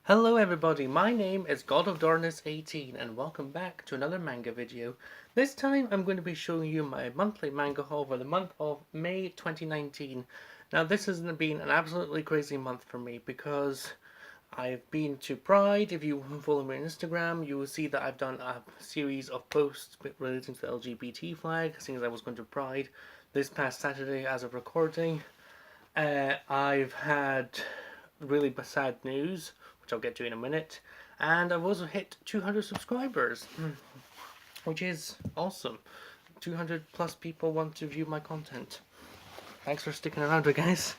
Hello everybody, my name is God of Darkness 18 and welcome back to another manga video. This time I'm going to be showing you my monthly manga haul for the month of May 2019. Now this has been an absolutely crazy month for me because I've been to Pride. If you follow me on Instagram, you will see that I've done a series of posts relating to the LGBT flag, seeing as I was going to Pride this past Saturday as of recording. I've had really sad news, which I'll get to in a minute, and I've also hit 200 subscribers, which is awesome. 200 plus people want to view my content. Thanks for sticking around, guys.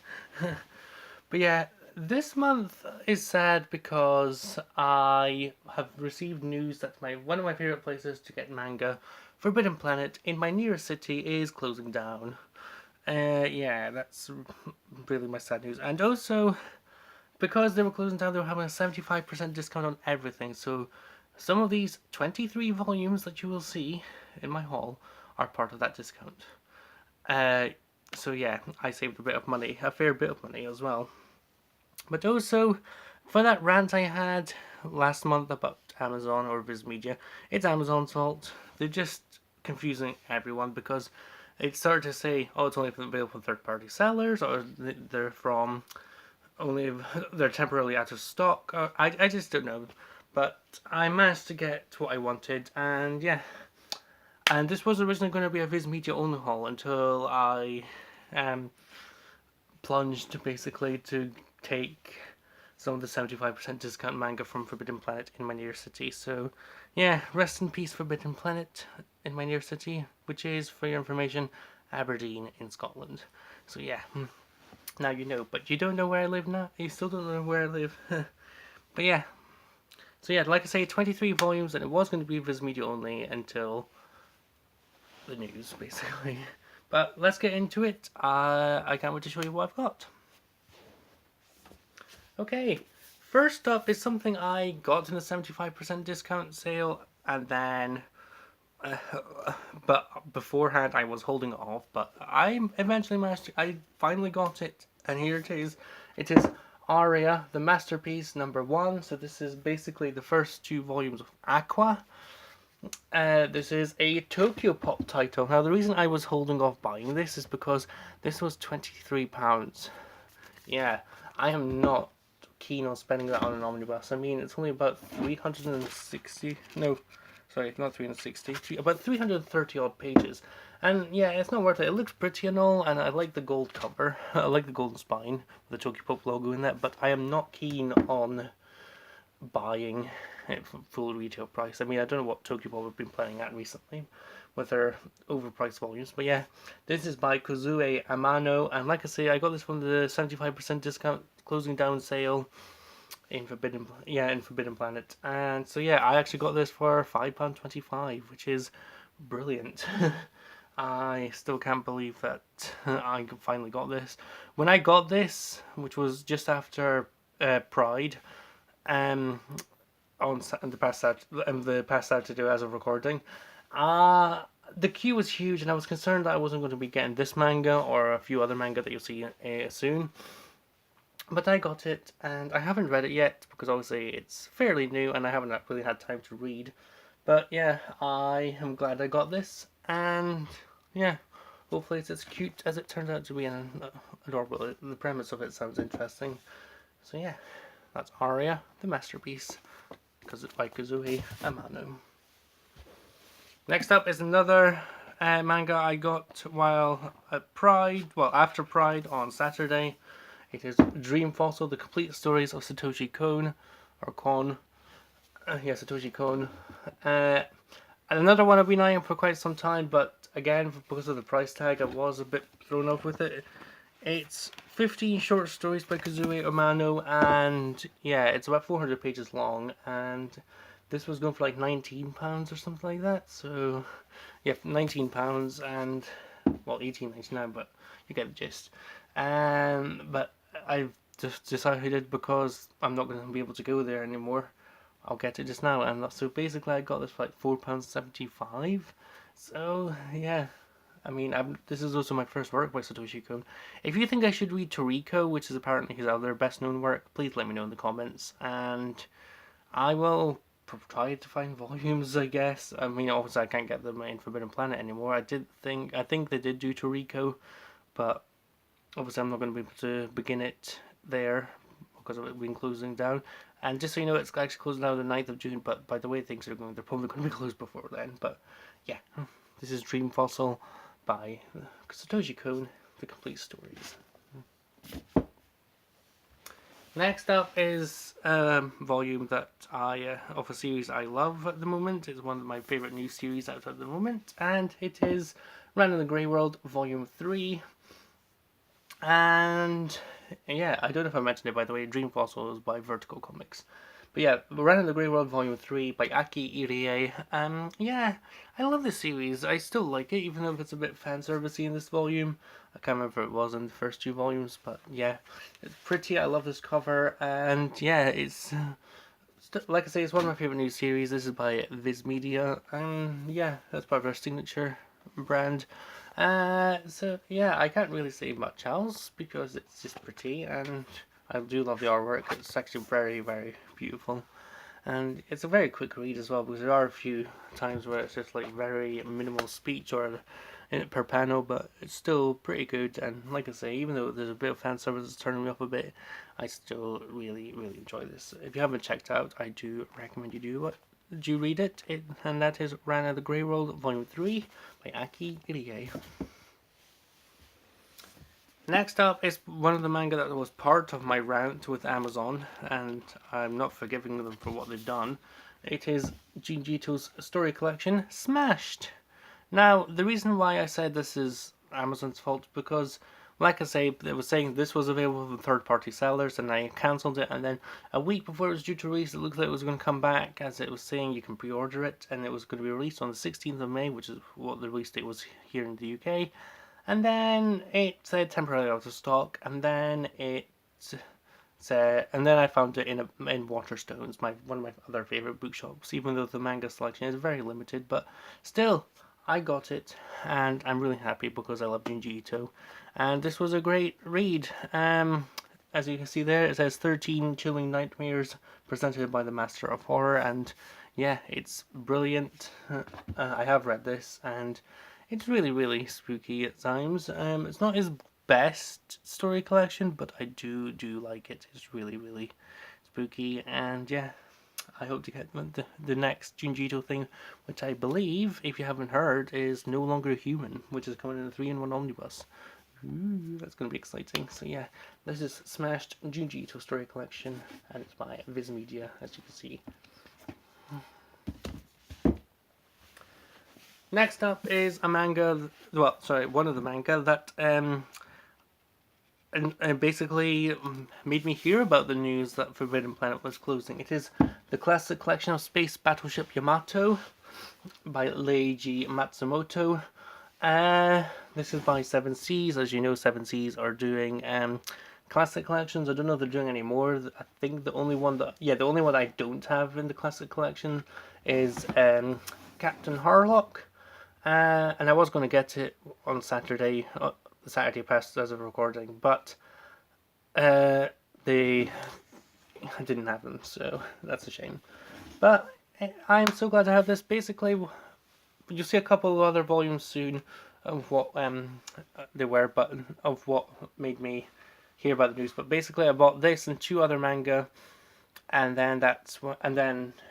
But yeah, this month is sad because I have received news that one of my favorite places to get manga, Forbidden Planet, in my nearest city is closing down. Yeah, that's really my sad news. And also, because they were closing down, they were having a 75% discount on everything. So some of these 23 volumes that you will see in my haul are part of that discount. So yeah, I saved a bit of money, a fair bit of money as well. But also, for that rant I had last month about Amazon or Viz Media, it's Amazon's fault. They're just confusing everyone because it started to say, oh, it's only available from third-party sellers, or they're from only they're temporarily out of stock. I just don't know, but I managed to get what I wanted, and yeah. And this was originally going to be a Viz Media only haul until I plunged basically to take some of the 75% discount manga from Forbidden Planet in my near city. So yeah, rest in peace Forbidden Planet in my near city, which is, for your information, Aberdeen in Scotland. So yeah, now you know, but you don't know where I live now. You still don't know where I live. But yeah. So yeah, like I say, 23 volumes, and it was going to be Viz Media only until the news, basically. But let's get into it. I can't wait to show you what I've got. Okay, first up is something I got in a 75% discount sale, and then but beforehand I was holding it off, but I eventually managed to, I finally got it, and here it is. It is Aria, the masterpiece #1. So this is basically the first two volumes of Aqua. This is a Tokyopop title. Now the reason I was holding off buying this is because this was £23. Yeah, I am not keen on spending that on an omnibus. I mean, it's only about 360, no, sorry, not 360, about 330 odd pages. And yeah, it's not worth it. It looks pretty and all, and I like the gold cover. I like the golden spine with the Tokyopop logo in that, but I am not keen on buying it for full retail price. I mean, I don't know what Tokyopop have been playing at recently with their overpriced volumes, but yeah, this is by Kozue Amano, and like I say, I got this from the 75% discount closing down sale in Forbidden Planet, and so yeah, I actually got this for £5.25, which is brilliant. I still can't believe that I finally got this. When I got this, which was just after Pride, on the past Saturday as of recording, the queue was huge, and I was concerned that I wasn't going to be getting this manga or a few other manga that you'll see soon. But I got it, and I haven't read it yet because obviously it's fairly new and I haven't really had time to read. But yeah, I am glad I got this, and yeah, hopefully it's as cute as it turns out to be and adorable. The premise of it sounds interesting. So yeah, that's Aria, the masterpiece, because it's by Kozue Amano. Next up is another manga I got while at Pride, well, after Pride on Saturday. It is Dream Fossil, the complete stories of Satoshi Kon, or Kon. Yeah, Satoshi Kon. And another one I've been eyeing for quite some time, but again, because of the price tag, I was a bit thrown off with it. It's 15 short stories by Kozue Amano, and yeah, it's about 400 pages long, and this was going for like £19 or something like that. So yeah, £19 and well, £18.99, but you get the gist. But I've just decided because I'm not going to be able to go there anymore, I'll get it just now. And so basically, I got this for like £4.75. So yeah, I mean, this is also my first work by Satoshi Kon. If you think I should read Toriko, which is apparently his other best known work, please let me know in the comments, and I will try to find volumes, I guess. I mean, obviously I can't get them in Forbidden Planet anymore. I think they did do Toriko, but obviously I'm not going to be able to begin it there because of it being closing down. And just so you know, it's actually closing down the 9th of June, but by the way things are going, they're probably going to be closed before then. But yeah, this is Dream Fossil by Satoshi Kon, the complete stories. Next up is a volume that of a series I love at the moment. It's one of my favourite new series out at the moment, and it is Ran in the Grey World Volume 3. And yeah, I don't know if I mentioned it, by the way, Dream Fossil is by Vertical Comics. But yeah, Ran in the Grey World Volume 3 by Aki Irie. Yeah, I love this series. I still like it, even though it's a bit fan servicey in this volume. I can't remember if it was in the first 2 volumes, but yeah, it's pretty. I love this cover, and yeah, it's like I say, it's one of my favorite new series. This is by Viz Media, and yeah, that's part of their signature brand. So yeah, I can't really say much else because it's just pretty, and I do love the artwork. It's actually very, very beautiful, and it's a very quick read as well because there are a few times where it's just like very minimal speech or per panel, but it's still pretty good. And like I say, even though there's a bit of fan service that's turning me off a bit, I still really, really enjoy this. If you haven't checked out, I do recommend you do read it, and that is Ran in the Grey World Volume 3 by Aki Irie. Next up is one of the manga that was part of my rant with Amazon, and I'm not forgiving them for what they've done. It is Junji Ito's story collection, Smashed! Now, the reason why I said this is Amazon's fault, because, like I say, they were saying this was available from third-party sellers, and I cancelled it, and then a week before it was due to release, it looked like it was going to come back, as it was saying you can pre-order it, and it was going to be released on the 16th of May, which is what the release date was here in the UK. And then it said temporarily out of stock, and then it said, and then I found it in Waterstones, one of my other favorite bookshops. Even though the manga selection is very limited, but still, I got it, and I'm really happy because I love Junji Ito, and this was a great read. As you can see there, it says 13 chilling nightmares presented by the master of horror, and yeah, it's brilliant. I have read this, and it's really, really spooky at times. It's not his best story collection, but I do like it. It's really, really spooky, and yeah, I hope to get the next Junji Ito thing, which I believe, if you haven't heard, is No Longer Human, which is coming in a 3-in-1 omnibus. Ooh, that's going to be exciting. So yeah, this is Smashed Junji Ito story collection, and it's by Viz Media, as you can see. Next up is a manga, well, sorry, one of the manga that basically made me hear about the news that Forbidden Planet was closing. It is the classic collection of Space Battleship Yamato by Leiji Matsumoto. This is by Seven Seas. As you know, Seven Seas are doing classic collections. I don't know if they're doing any more. I think the only one I don't have in the classic collection is Captain Harlock. And I was going to get it on Saturday, the Saturday past as of recording, but I didn't have them, so that's a shame. But I'm so glad to have this. Basically, you'll see a couple of other volumes soon of what they were, but of what made me hear about the news. But basically, I bought this and 2 other manga. And then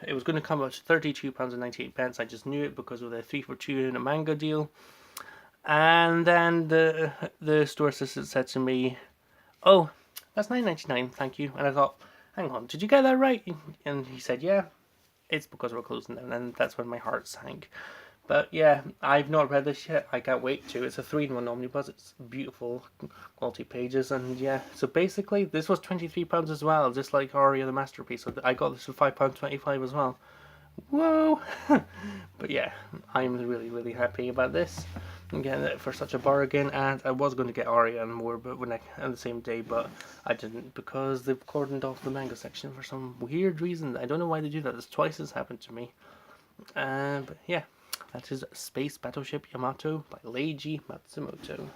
it was going to come out to £32.98. I just knew it because of the 3 for 2 in a manga deal. And then the store assistant said to me, "Oh, that's £9.99, thank you." And I thought, "Hang on, did you get that right?" And he said, "Yeah, it's because we're closing down." And that's when my heart sank. But yeah, I've not read this yet. I can't wait to. It's a 3-in-1 omnibus. It's beautiful quality pages, and yeah. So basically, this was £23 as well, just like Aria the Masterpiece. So I got this for £5.25 as well. Whoa! But yeah, I'm really, really happy about this. I'm getting it for such a bargain, and I was going to get Aria and more, but on the same day, but I didn't because they've cordoned off the manga section for some weird reason. I don't know why they do that. This twice has happened to me. But yeah. That is Space Battleship Yamato by Leiji Matsumoto.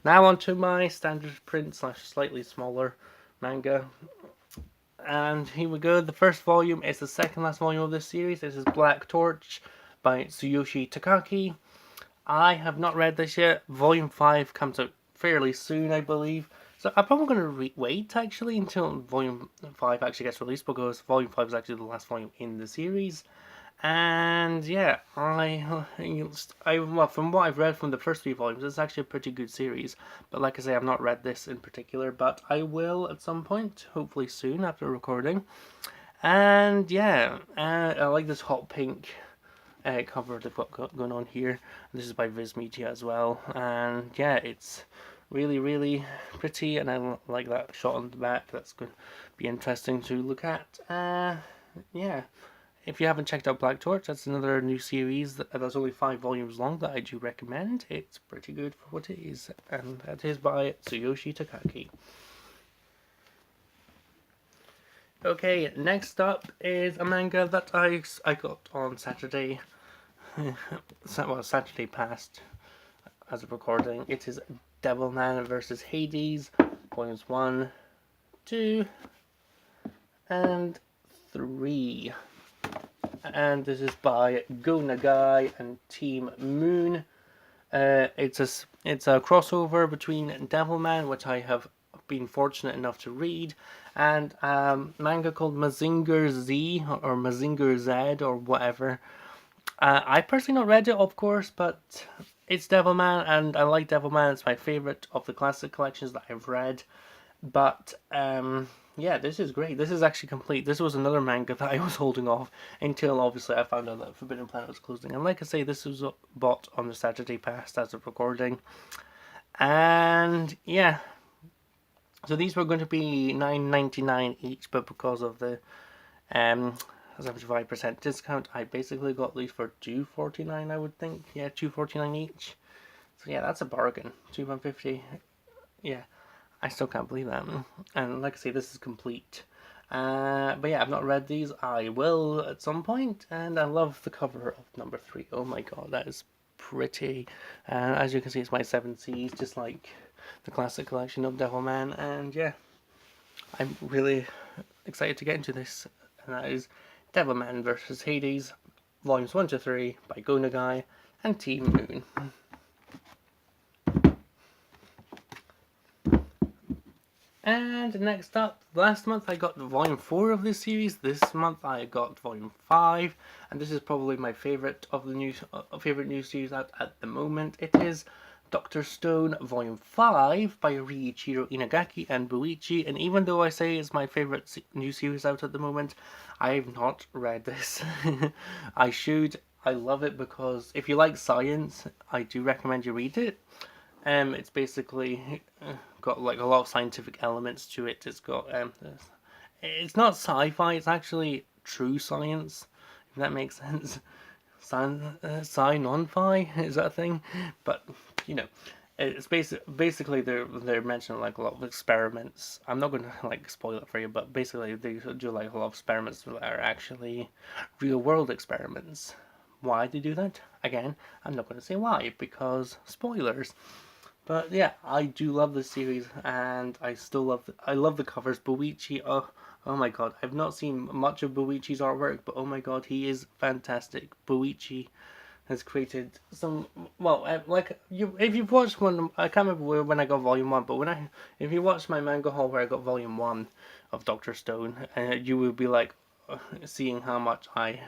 Now on to my standard print / slightly smaller manga. And here we go. The first volume is the second last volume of this series. This is Black Torch by Tsuyoshi Takaki. I have not read this yet. Volume 5 comes out fairly soon, I believe. So I'm probably going to wait actually until Volume 5 actually gets released, because Volume 5 is actually the last volume in the series. And yeah, well, from what I've read from the first 3 volumes, it's actually a pretty good series. But like I say, I've not read this in particular, but I will at some point, hopefully soon after recording. And yeah, I like this hot pink cover they've got going on here. This is by Viz Media as well, and yeah, it's really, really pretty, and I like that shot on the back. That's going to be interesting to look at. Yeah. If you haven't checked out Black Torch, that's another new series that's only 5 volumes long that I do recommend. It's pretty good for what it is, and that is by Tsuyoshi Takaki. Okay, next up is a manga that I got on Saturday. Well, Saturday past as of recording. It is Devilman vs. Hades, volumes 1, 2, and 3. And this is by Go Nagai and Team Moon. It's a crossover between Devilman, which I have been fortunate enough to read, and manga called Mazinger Z or Mazinger Z or whatever. I personally not read it, of course, but it's Devilman, and I like Devilman. It's my favorite of the classic collections that I've read. But yeah, this is great. This is actually complete. This was another manga that I was holding off until obviously I found out that Forbidden Planet was closing. And like I say, this was bought on the Saturday past as of recording. And yeah, so these were going to be $9.99 each, but because of the 75% discount, I basically got these for $2.49, I would think. Yeah, $2.49 each. So yeah, that's a bargain. $2.50. Yeah. I still can't believe that. And like I say, this is complete. But yeah, I've not read these. I will at some point. And I love the cover of number 3. Oh my god, that is pretty. As you can see, it's my 7Cs, just like the classic collection of Devilman. And yeah, I'm really excited to get into this. And that is Devilman vs. Hades, volumes 1 to 3 by Go Nagai and Team Moon. And next up, last month I got volume 4 of this series. This month I got volume 5, and this is probably my favorite of the new series out at the moment. It is Dr. Stone volume 5 by Riichiro, Inagaki and Boichi. And even though I say it's my favorite new series out at the moment, I've not read this. I should. I love it because if you like science, I do recommend you read it. It's basically got like a lot of scientific elements to it. It's got it's not sci-fi. It's actually true science, if that makes sense. Sci-non-fi, is that a thing? But you know, it's basically they're mentioning like a lot of experiments. I'm not going to like spoil it for you, but basically they do like a lot of experiments that are actually real world experiments. Why they do that? Again, I'm not going to say why, because spoilers. But yeah, I do love this series, and I still love the covers. Boichi, oh my god, I've not seen much of Boichi's artwork, but oh my god, he is fantastic. Boichi has created some, well, if you've watched one, I can't remember when I got volume 1, but if you watched my manga haul where I got volume 1 of Dr. Stone, you will be like seeing how much I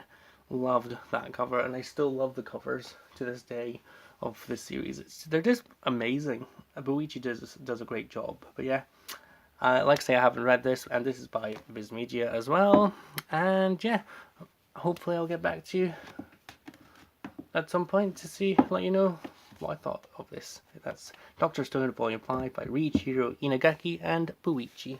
loved that cover, and I still love the covers to this day of this series. They're just amazing. Boichi does a great job. But yeah, like I say, I haven't read this, and this is by Viz Media as well. And yeah, hopefully I'll get back to you at some point to let you know what I thought of this. That's Dr. Stone Volume 5 by Riichiro, Inagaki and Boichi.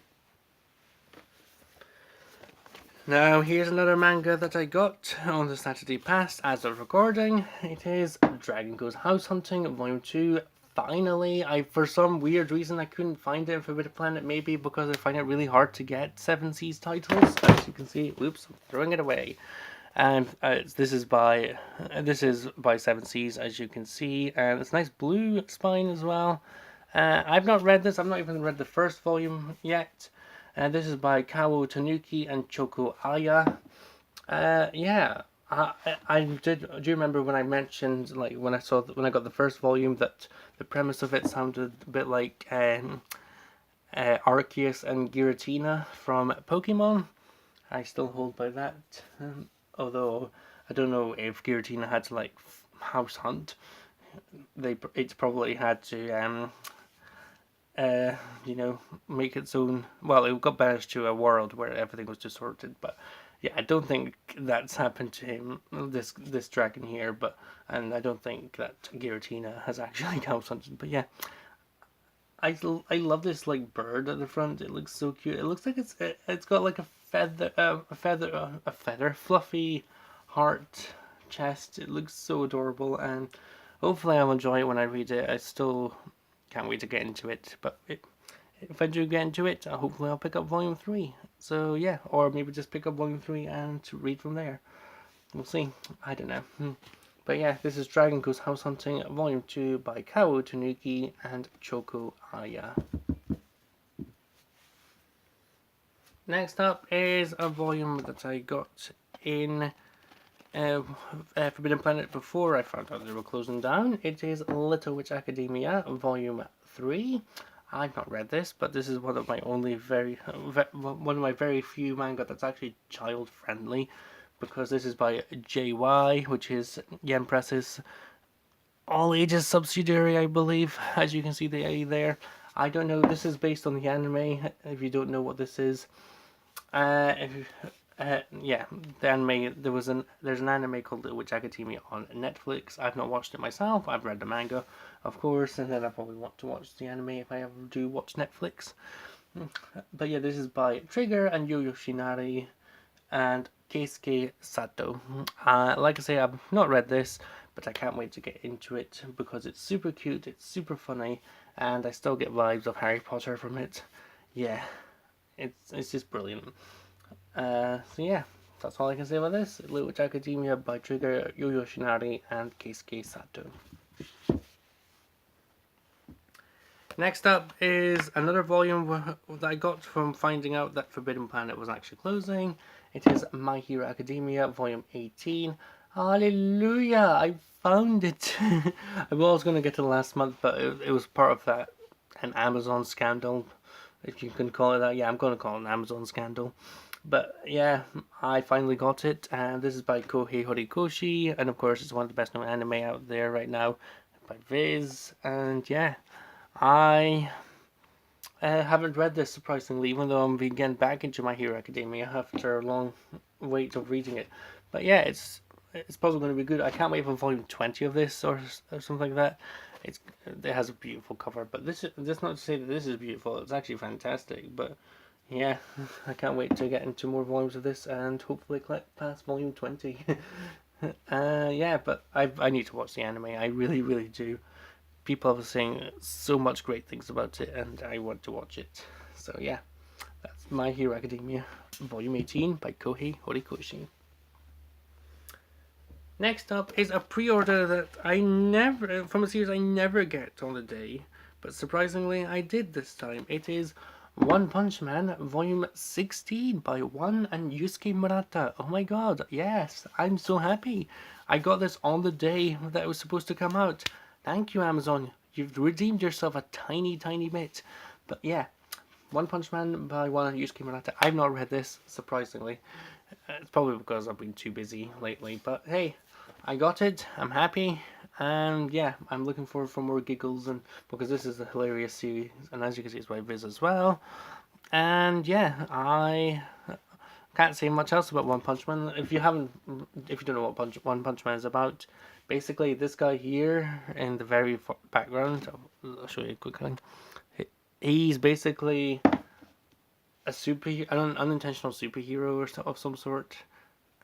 Now, here's another manga that I got on the Saturday past as of recording. It is Dragon Goes House Hunting, Volume 2. Finally, for some weird reason, I couldn't find it in Forbidden Planet. Maybe because I find it really hard to get 7C's titles. As you can see, whoops, I'm throwing it away. And this is by Seven Seas, as you can see, and it's a nice blue spine as well. I've not read this. I've not even read the first volume yet. This is by Kawo, Tanuki, and Choco Aya. Yeah, I do remember when I mentioned, like, when I got the first volume, that the premise of it sounded a bit like Arceus and Giratina from Pokemon. I still hold by that, although I don't know if Giratina had to like house hunt. It's probably had to make its own. Well, it got banished to a world where everything was distorted, but yeah, I don't think that's happened to him. This dragon here, and I don't think that Giratina has actually house hunted. But yeah, I love this like bird at the front. It looks so cute. It looks like it's got like a feather, fluffy heart chest. It looks so adorable, and hopefully I'll enjoy it when I read it. I still can't wait to get into it, but if I do get into it, hopefully I'll pick up volume 3. So yeah, or maybe just pick up volume 3 and read from there. We'll see. I don't know. But yeah, this is Dragon Goes House Hunting Volume 2 by Kawo, Tanuki, and Choco Aya. Next up is a volume that I got in Forbidden Planet before I found out they were closing down. It is Little Witch Academia Volume 3. I've not read this, but this is one of my very few manga that's actually child friendly, because this is by JY, which is Yen Press's all ages subsidiary, I believe. As you can see the A there. I don't know. This is based on the anime. If you don't know what this is, yeah, the anime. There's an anime called Little Witch Academia on Netflix. I've not watched it myself. I've read the manga, of course, and then I probably want to watch the anime if I ever do watch Netflix. But yeah, this is by Trigger and Yoshinari and Keisuke Sato. Like I say, I've not read this, but I can't wait to get into it because it's super cute, it's super funny, and I still get vibes of Harry Potter from it. Yeah, it's just brilliant. So yeah, that's all I can say about this. Little Witch Academia by Trigger, Yoshinari, and Keisuke Sato. Next up is another volume that I got from finding out that Forbidden Planet was actually closing. It is My Hero Academia, Volume 18. Hallelujah! I found it! I was going to get it last month, but it was part of an Amazon scandal, if you can call it that. Yeah, I'm going to call it an Amazon scandal. But yeah, I finally got it, and this is by Kohei Horikoshi, and of course it's one of the best known anime out there right now, by Viz, and yeah, I haven't read this, surprisingly, even though I'm getting back into My Hero Academia after a long wait of reading it. But yeah, it's probably going to be good. I can't wait for volume 20 of this or something like that. It has a beautiful cover, but this not to say that this is beautiful. It's actually fantastic. But yeah, I can't wait to get into more volumes of this and hopefully collect past volume 20. Yeah, but I need to watch the anime. I really, really do. People are saying so much great things about it, and I want to watch it. So yeah, that's My Hero Academia, Volume 18 by Kohei Horikoshi. Next up is a pre-order that from a series I never get on the day, but surprisingly I did this time. It is One Punch Man, Volume 16 by One and Yusuke Murata. Oh my god, yes, I'm so happy. I got this on the day that it was supposed to come out. Thank you, Amazon. You've redeemed yourself a tiny, tiny bit. But yeah, One Punch Man by One and Yusuke Murata. I've not read this, surprisingly. It's probably because I've been too busy lately. But hey, I got it. I'm happy. And yeah, I'm looking forward for more giggles, and because this is a hilarious series. And as you can see, it's by Viz as well. And yeah, I can't say much else about One Punch Man. If you don't know what One Punch Man is about, basically this guy here in the very background, I'll show you quickly. He's basically an unintentional superhero of some sort,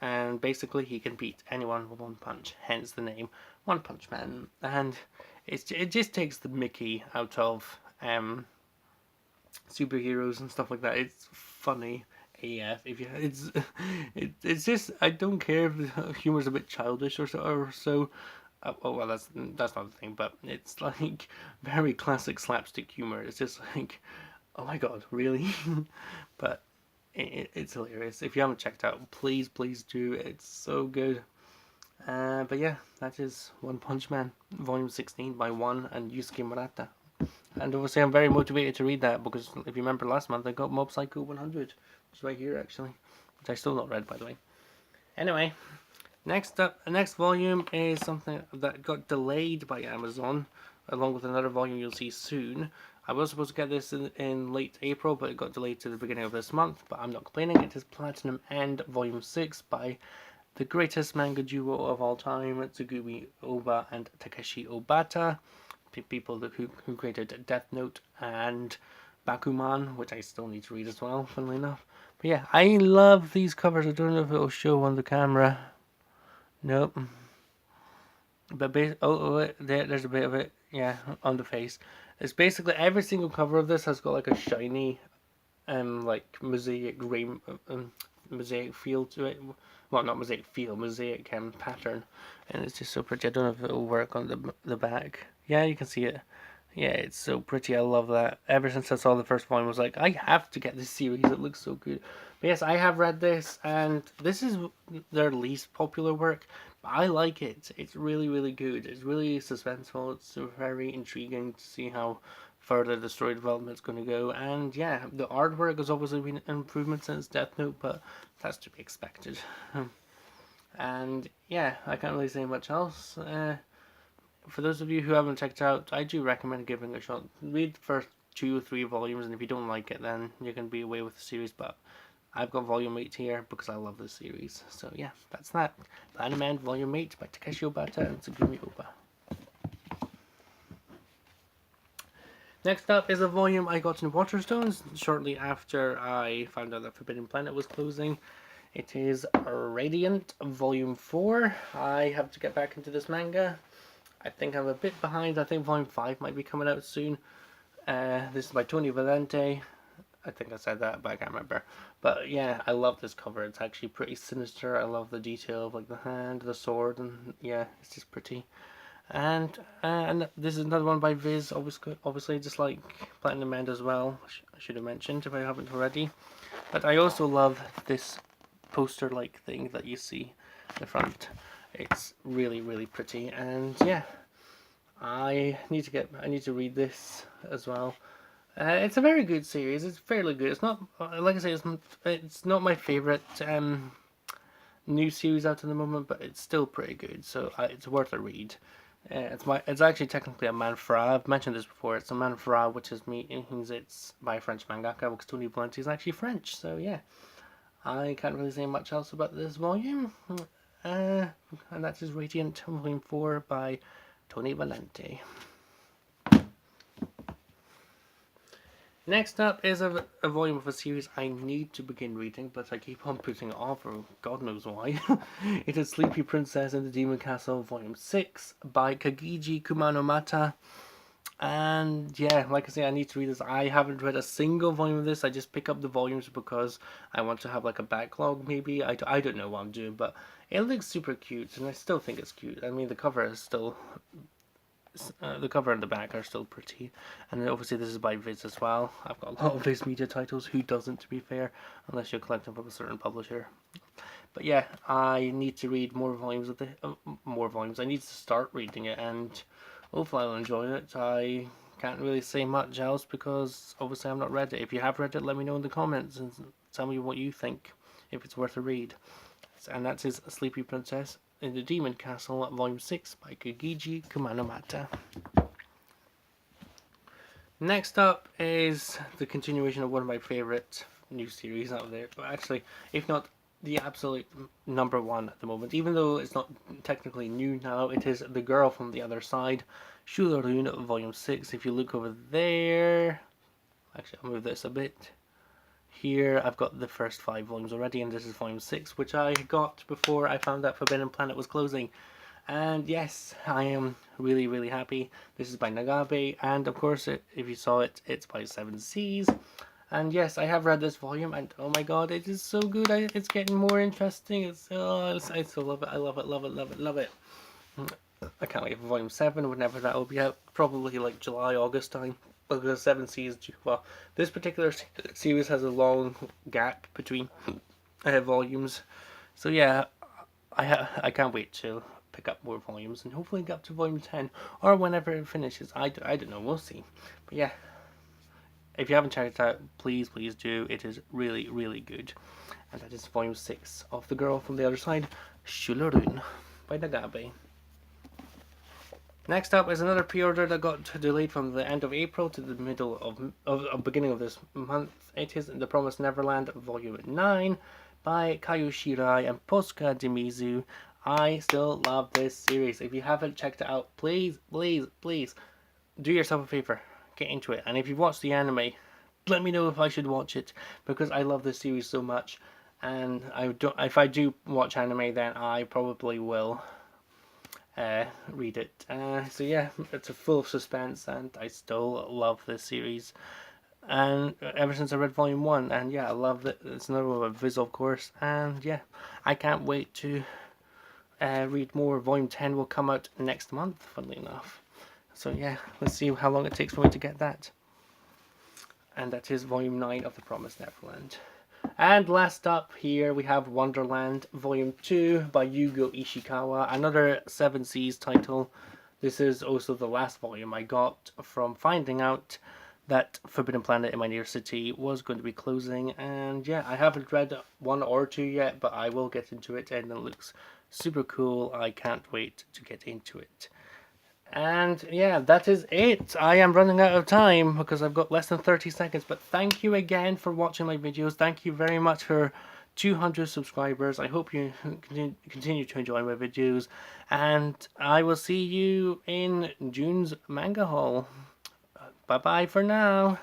and basically he can beat anyone with one punch. Hence the name One Punch Man. And it just takes the Mickey out of superheroes and stuff like that. It's funny. AF. If you, it's just I don't care if the humor's a bit childish or so. Well, that's not the thing, but it's like very classic slapstick humor. It's just like, oh my god, really? But it's hilarious. If you haven't checked out, please do. It's so good. But yeah, that is One Punch Man, Volume 16 by One and Yusuke Murata. And obviously, I'm very motivated to read that because if you remember last month, I got Mob Psycho 100. It's right here, actually, which I still not read, by the way. Anyway, next up, the next volume is something that got delayed by Amazon, along with another volume you'll see soon. I was supposed to get this in late April, but it got delayed to the beginning of this month. But I'm not complaining. It is Platinum End Volume 6 by the greatest manga duo of all time, Tsugumi Ohba and Takeshi Obata. People who created Death Note and Bakuman, which I still need to read as well, funnily enough. But yeah, I love these covers. I don't know if it'll show on the camera. Nope. But there's a bit of it, yeah, on the face. It's basically every single cover of this has got like a shiny, like mosaic mosaic feel to it. Well, not mosaic feel, mosaic pattern, and it's just so pretty. I don't know if it'll work on the back. Yeah, you can see it. Yeah, it's so pretty. I love that. Ever since I saw the first volume, I was like, I have to get this series. It looks so good. But yes, I have read this, and this is their least popular work. But I like it. It's really, really good. It's really suspenseful. It's very intriguing to see how further the story development is going to go. And yeah, the artwork has obviously been an improvement since Death Note, but that's to be expected. And yeah, I can't really say much else. For those of you who haven't checked out, I do recommend giving it a shot. Read the first 2 or 3 volumes, and if you don't like it, then you can be away with the series. But I've got Volume 8 here because I love this series. So yeah, that's that. Platinum End Volume 8 by Takeshi Obata and Tsugumi Ohba. Next up is a volume I got in Waterstones shortly after I found out that Forbidden Planet was closing. It is Radiant Volume 4. I have to get back into this manga. I think I'm a bit behind. I think Volume 5 might be coming out soon. This is by Tony Valente. I think I said that, but I can't remember. But yeah, I love this cover. It's actually pretty sinister. I love the detail of like the hand, the sword, and yeah, it's just pretty. And this is another one by Viz, obviously just like Platinum End as well. I should have mentioned if I haven't already. But I also love this poster-like thing that you see in the front. It's really, really pretty, and yeah, I need to read this as well. It's a very good series. It's fairly good. It's not, like I say, it's not my favorite new series out at the moment, but it's still pretty good. So it's worth a read. It's actually technically a manhwa. I've mentioned this before. It's a manhwa, which means it's by a French mangaka, because Tony Valente is actually French. So yeah, I can't really say much else about this volume. And that is Radiant Volume 4 by Tony Valente. Next up is a volume of a series I need to begin reading, but I keep on putting it off for God knows why. It is Sleepy Princess in the Demon Castle Volume 6 by Kagiji Kumanomata. And yeah, like I say, I need to read this. I haven't read a single volume of this. I just pick up the volumes because I want to have like a backlog maybe. I don't know what I'm doing, but it looks super cute and I still think it's cute. I mean, the cover is still... the cover and the back are still pretty. And obviously this is by Viz as well. I've got a lot of Viz Media titles. Who doesn't, to be fair? Unless you're collecting from a certain publisher. But yeah, I need to read more volumes of more volumes. I need to start reading it, and hopefully I'll enjoy it. I can't really say much else because obviously I've not read it. If you have read it, let me know in the comments and tell me what you think, if it's worth a read. And that is Sleepy Princess in the Demon Castle, Volume 6 by Kagiji Kumanomata. Next up is the continuation of one of my favourite new series out there. But actually, if not the absolute number one at the moment, even though it's not technically new now, it is The Girl from the Other Side, Shulorun Volume 6. If you look over there, actually I'll move this a bit. Here I've got the first 5 volumes already, and this is Volume 6, which I got before I found out Forbidden Planet was closing. And yes, I am really, really happy. This is by Nagai, and of course, if you saw it, it's by 7 Seas. And yes, I have read this volume, and oh my god, it is so good. It's getting more interesting. I still love it. I love it, love it, love it, love it. I can't wait for volume 7, whenever that will be out. Probably like July, August time. Because 7 seasons. Well, this particular series has a long gap between volumes. So yeah, I can't wait to pick up more volumes and hopefully get up to volume 10 or whenever it finishes. I don't know. We'll see. But yeah, if you haven't checked it out, please do. It is really, really good. And that is volume 6 of The Girl from the Other Side, Shulorun by Nagai. Next up is another pre-order that got delayed from the end of April to the middle of beginning of this month. It is The Promised Neverland Volume 9 by Kayoshirai and Posca Dimizu. I still love this series. If you haven't checked it out, please do yourself a favor, get into it. And if you've watched the anime, let me know if I should watch it, because I love this series so much. And if I do watch anime, then I probably will read it. So yeah, it's full of suspense, and I still love this series. And ever since I read Volume 1, and yeah, I love it. It's another one about Viz, of course, and yeah, I can't wait to read more. Volume 10 will come out next month, funnily enough. So yeah, let's see how long it takes for me to get that. And that is Volume 9 of The Promised Neverland. And last up here we have Wonderland Volume 2 by Yugo Ishikawa, another 7 Seas title. This is also the last volume I got from finding out that Forbidden Planet in my near city was going to be closing. And yeah, I haven't read 1 or 2 yet, but I will get into it, and it looks super cool. I can't wait to get into it. And yeah, that is it. I am running out of time because I've got less than 30 seconds. But thank you again for watching my videos. Thank you very much for 200 subscribers. I hope you continue to enjoy my videos. And I will see you in June's manga haul. Bye bye for now.